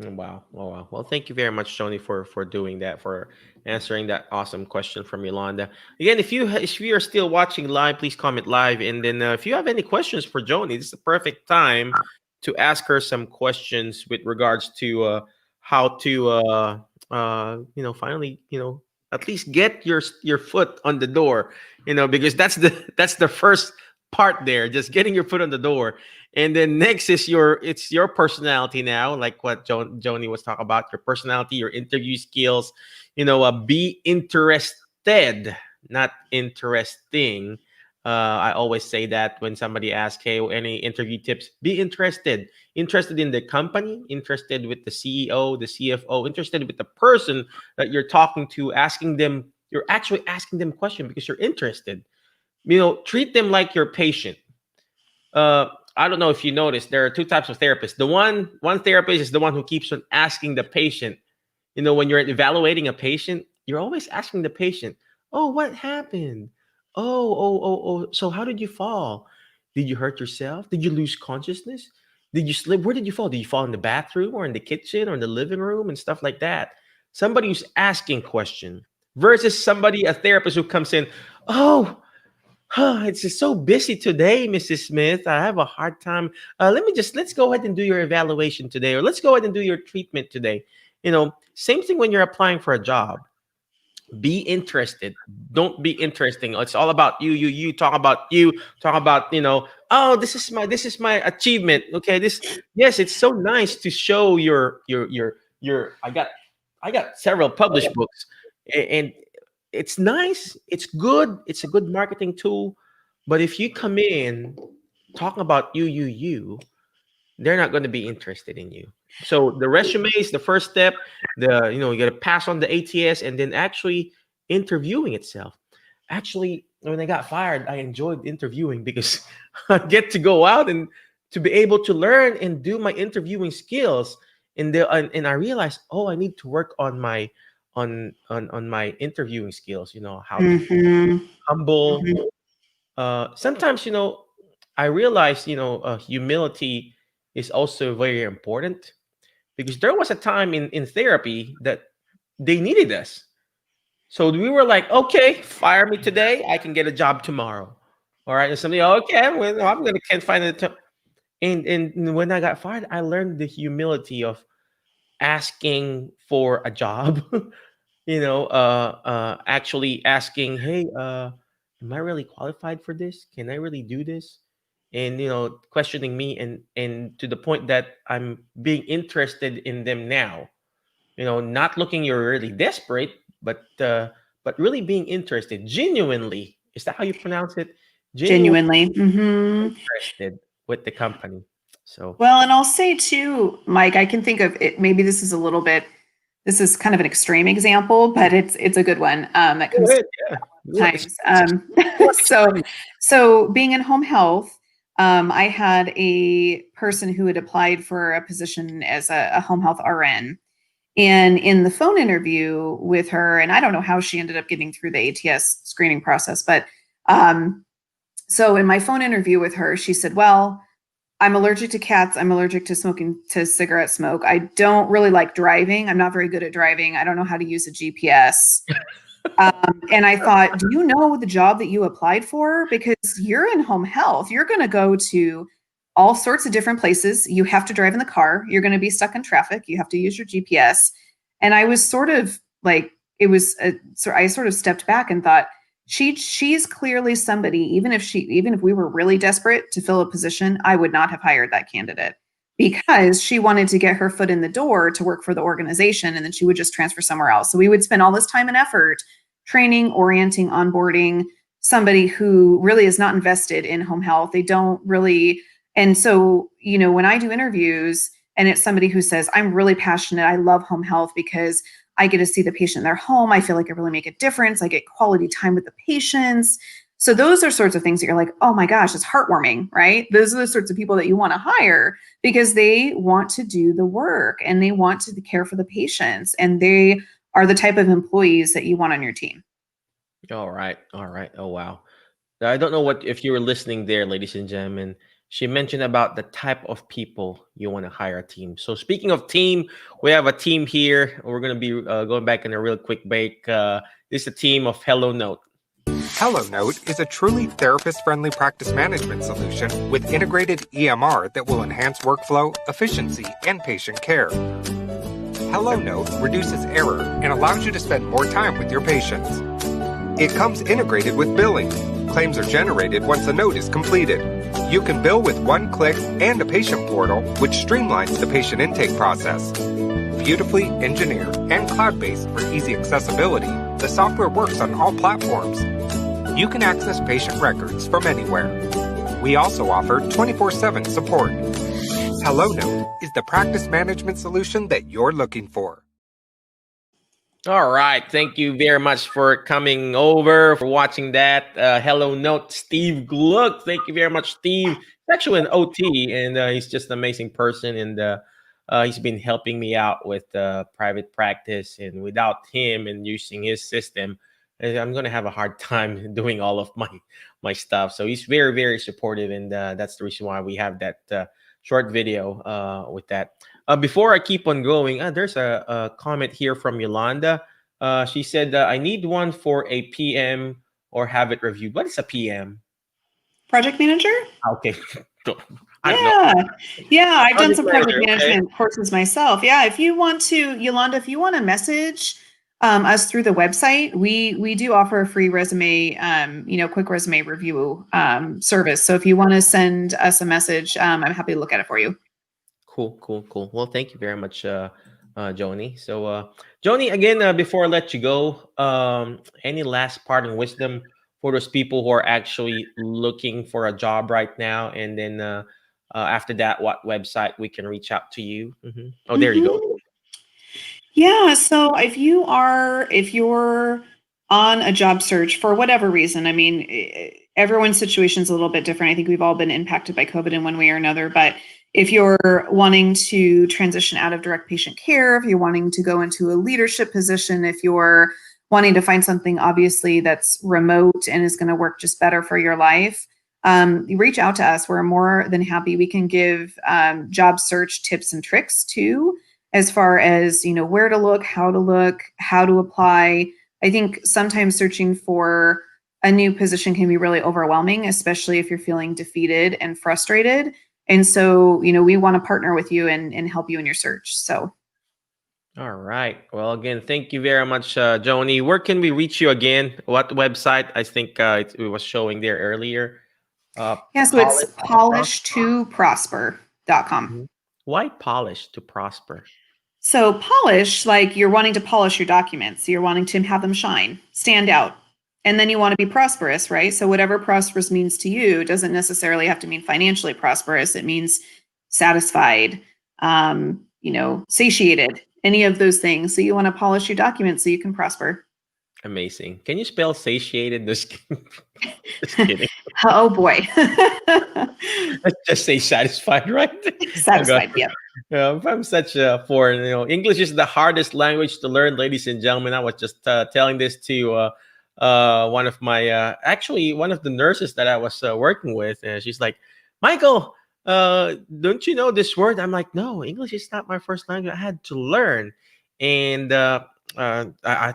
Oh, wow. Oh, wow. Well, thank you very much, Tony, for doing that, for answering that awesome question from Yolanda. Again, if you are still watching live, please comment live, and then if you have any questions for Joni, this is the perfect time to ask her some questions with regards to how to finally at least get your foot on the door, because that's the first part there, just getting your foot on the door. And then next is your personality now, like what Joni was talking about, your personality, your interview skills. Be interested, not interesting. I always say that when somebody asks, "Hey, any interview tips?" Be interested, interested in the company, interested with the CEO, the CFO, interested with the person that you're talking to, asking them. You're actually asking them a question because you're interested. Treat them like your patient. I don't know if you noticed, there are two types of therapists. The one therapist is the one who keeps on asking the patient. When you're evaluating a patient, you're always asking the patient, "Oh, what happened? Oh. So how did you fall? Did you hurt yourself? Did you lose consciousness? Did you slip? Where did you fall? Did you fall in the bathroom or in the kitchen or in the living room and stuff like that?" Somebody who's asking question versus a therapist who comes in, "Oh, it's just so busy today, Mrs. Smith. I have a hard time. Let's go ahead and do your evaluation today, or let's go ahead and do your treatment today." Same thing when you're applying for a job. Be interested. Don't be interesting. It's all about you. You talk about you. Talk about Oh, this is my achievement. Okay, yes, it's so nice to show your. I got several published books, and it's nice. It's good. It's a good marketing tool. But if you come in talking about you, they're not going to be interested in you. So the resume is the first step. You got to pass on the ATS, and then actually interviewing itself. Actually, when I got fired, I enjoyed interviewing because I get to go out and to be able to learn and do my interviewing skills. And I realized, oh, I need to work on my on my interviewing skills. How to be mhm, humble. mhm. Sometimes, I realize, humility is also very important, because there was a time in therapy that they needed us. So we were like, okay, fire me today, I can get a job tomorrow. All right. And somebody, okay, well, I'm gonna can't find it. And when I got fired, I learned the humility of asking for a job. Actually asking, "Hey, am I really qualified for this? Can I really do this?" And questioning me, and to the point that I'm being interested in them now. Not looking you're really desperate, but really being interested, genuinely. Is that how you pronounce it? Genuinely Genuinely. Mhm. interested with the company. So Well, and I'll say too, Mike, I can think of it. Maybe this is kind of an extreme example, but it's a good one that go comes ahead, yeah. times. It's So, funny. so being in home health, I had a person who had applied for a position as a home health RN. And in the phone interview with her, and I don't know how she ended up getting through the ATS screening process, but so in my phone interview with her, she said, "Well, I'm allergic to cats. I'm allergic to smoking, to cigarette smoke. I don't really like driving. I'm not very good at driving. I don't know how to use a GPS." And I thought, do you know the job that you applied for? Because you're in home health. You're going to go to all sorts of different places. You have to drive in the car. You're going to be stuck in traffic. You have to use your GPS. And I was sort of like, so I sort of stepped back and thought, she's clearly somebody, even if we were really desperate to fill a position, I would not have hired that candidate because she wanted to get her foot in the door to work for the organization, and then she would just transfer somewhere else. So we would spend all this time and effort training, orienting, onboarding somebody who really is not invested in home health. They don't really. And so, when I do interviews and it's somebody who says, I'm really passionate, I love home health because I get to see the patient in their home. I feel like I really make a difference. I get quality time with the patients. So those are sorts of things that you're like, oh my gosh, it's heartwarming, right? Those are the sorts of people that you want to hire because they want to do the work and they want to care for the patients, and they are the type of employees that you want on your team. All right. All right. Oh, wow. I don't know what if you were listening there, ladies and gentlemen. She mentioned about the type of people you want to hire a team. So speaking of team, we have a team here. We're going to be going back in a real quick break. This is a team of Hello Note. HelloNote is a truly therapist-friendly practice management solution with integrated EMR that will enhance workflow, efficiency, and patient care. HelloNote reduces error and allows you to spend more time with your patients. It comes integrated with billing. Claims are generated once a note is completed. You can bill with one click and a patient portal, which streamlines the patient intake process. Beautifully engineered and cloud-based for easy accessibility, the software works on all platforms. You can access patient records from anywhere. We also offer 24/7 support. HelloNote is the practice management solution that you're looking for. All right. Thank you very much for coming over, for watching that. Hello Note, Steve Gluck. Thank you very much, Steve. He's actually an OT, and he's just an amazing person. And he's been helping me out with private practice. And without him and using his system, I'm going to have a hard time doing all of my stuff. So he's very, very supportive. And that's the reason why we have that short video with that. Before I keep on going, there's a comment here from Yolanda. She said, I need one for a PM or have it reviewed. What is a PM? Project manager? Okay. I don't know. Yeah. I've done some project Manager, management courses myself. Yeah. If you want to, Yolanda, if you want to message us through the website, we do offer a free resume, quick resume review service. So if you want to send us a message, I'm happy to look at it for you. Cool. Well, thank you very much, Joanie. So, Joanie, again, before I let you go, any last parting wisdom for those people who are actually looking for a job right now? And then after that, what website we can reach out to you? Mm-hmm. Oh, there you go. Yeah. So if you're on a job search for whatever reason, I mean, everyone's situation is a little bit different. I think we've all been impacted by COVID in one way or another, but if you're wanting to transition out of direct patient care, if you're wanting to go into a leadership position, if you're wanting to find something obviously that's remote and is going to work just better for your life, you reach out to us. We're more than happy. We can give job search tips and tricks too, as far as, where to look, how to apply. I think sometimes searching for a new position can be really overwhelming, especially if you're feeling defeated and frustrated. And so, we want to partner with you and help you in your search. So. All right. Well, again, thank you very much, Joanie. Where can we reach you again? What website? I think it was showing there earlier. So it's polish2prosper.com. Mhm. Why polish to prosper? So polish, like you're wanting to polish your documents. You're wanting to have them shine, stand out. And then you want to be prosperous, right? So whatever prosperous means to you doesn't necessarily have to mean financially prosperous. It means satisfied, satiated, any of those things. So you want to polish your documents so you can prosper. Amazing. Can you spell satiated? Just kidding. Oh boy. Let's just say satisfied, right? Satisfied, yeah. I'm such a foreign, English is the hardest language to learn, ladies and gentlemen. I was just telling this to one of my actually one of the nurses that I was working with, and she's like, Michael, don't you know this word? I'm like, no, English is not my first language. I had to learn. And I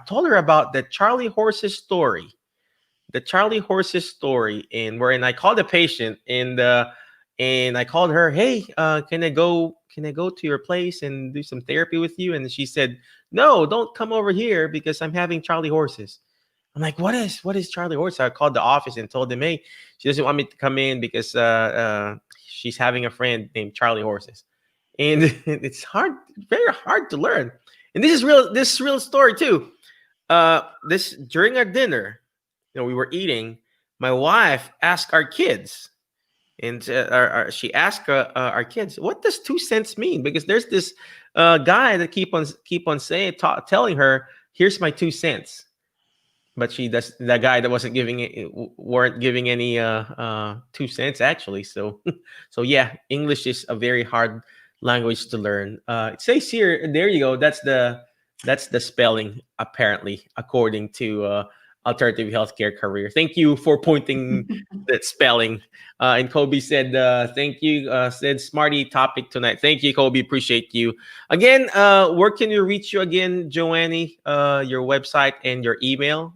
told her about the Charlie Horse's story, and wherein I called the patient, and And I called her, hey, can I go to your place and do some therapy with you? And she said, no, don't come over here because I'm having Charlie horses. I'm like, what is Charlie horse? I called the office and told them, hey, she doesn't want me to come in because she's having a friend named Charlie horses. And it's hard, very hard to learn. And this is real story too. This during our dinner, we were eating. My wife asked our kids, and she asked our kids, "What does 2 cents mean?" Because there's this guy that keep on saying, telling her, "Here's my 2 cents." But she does the guy that wasn't giving it weren't giving any 2 cents actually. So so yeah, English is a very hard language to learn. It says here, there you go, that's the spelling apparently according to alternative healthcare career. Thank you for pointing that spelling. And Kobe said thank you, said smarty topic tonight. Thank you, Kobe, appreciate you. Again, where can you reach you again, Joanie? Your website and your email.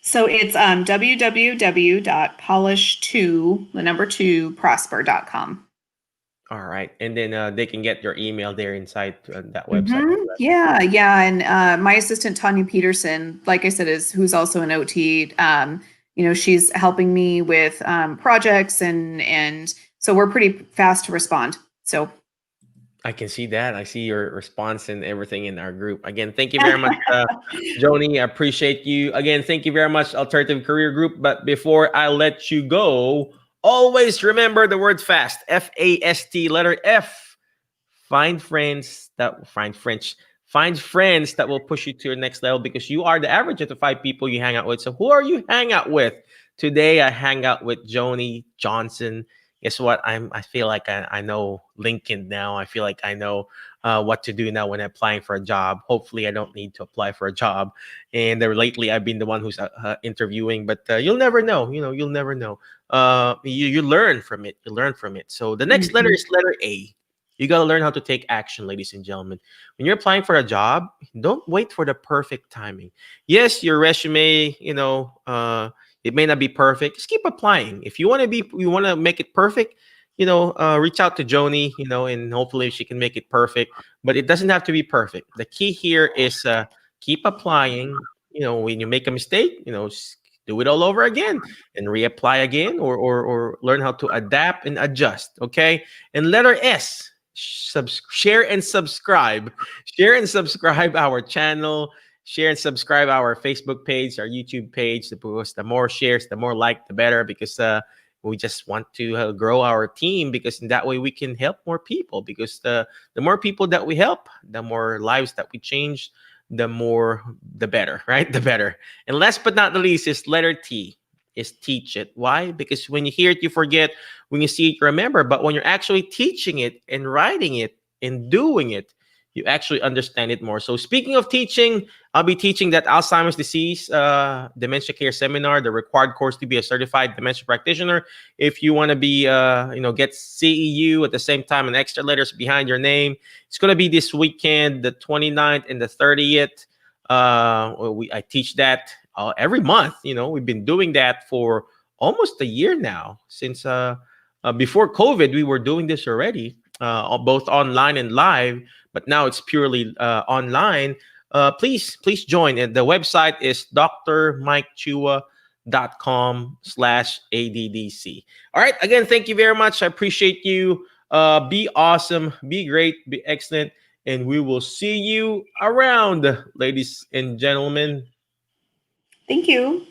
So it's www.polish2, the number 2, prosper.com. All right, and then they can get your email there inside that website. Yeah. And my assistant, Tanya Peterson, like I said, who's also an OT. She's helping me with projects, and so we're pretty fast to respond. So I can see that. I see your response and everything in our group. Again, thank you very much, Joanie. I appreciate you. Again, thank you very much, Alternative Career Group. But before I let you go, always remember the word FAST, F-A-S-T, letter F. Find friends that will push you to your next level, because you are the average of the 5 people you hang out with. So who are you hang out with? Today, I hang out with Joanie Johnson. Guess what? I feel like I know Lincoln now. I feel like I know what to do now when I'm applying for a job. Hopefully, I don't need to apply for a job. And lately, I've been the one who's interviewing, but you'll never know. You'll never know. You learn from it. You learn from it. So the next letter is letter A. You got to learn how to take action, ladies and gentlemen. When you're applying for a job, don't wait for the perfect timing. Yes, your resume, it may not be perfect. Just keep applying. If you want to make it perfect, reach out to Joanie, and hopefully she can make it perfect. But it doesn't have to be perfect. The key here is keep applying. When you make a mistake, do it all over again and reapply again, or learn how to adapt and adjust. Okay. And letter S. Share and subscribe. Share and subscribe our channel. Share and subscribe our Facebook page, our YouTube page. Because the more shares, the more like, the better. Because we just want to grow our team. Because in that way we can help more people. Because the more people that we help, the more lives that we change, the better, right? The better. And last but not the least is letter T. Is teach it. Why? Because when you hear it, you forget. When you see it, you remember. But when you're actually teaching it and writing it and doing it, you actually understand it more. So speaking of teaching, I'll be teaching that Alzheimer's disease dementia care seminar, the required course to be a certified dementia practitioner. If you want to be, get CEU at the same time and extra letters behind your name, it's going to be this weekend, the 29th and the 30th. I teach that every month. We've been doing that for almost a year now. Since before COVID, we were doing this already, both online and live. But now it's purely online. Please join. And the website is drmikechua.com/ADDC. All right. Again, thank you very much. I appreciate you. Be awesome. Be great. Be excellent. And we will see you around, ladies and gentlemen. Thank you.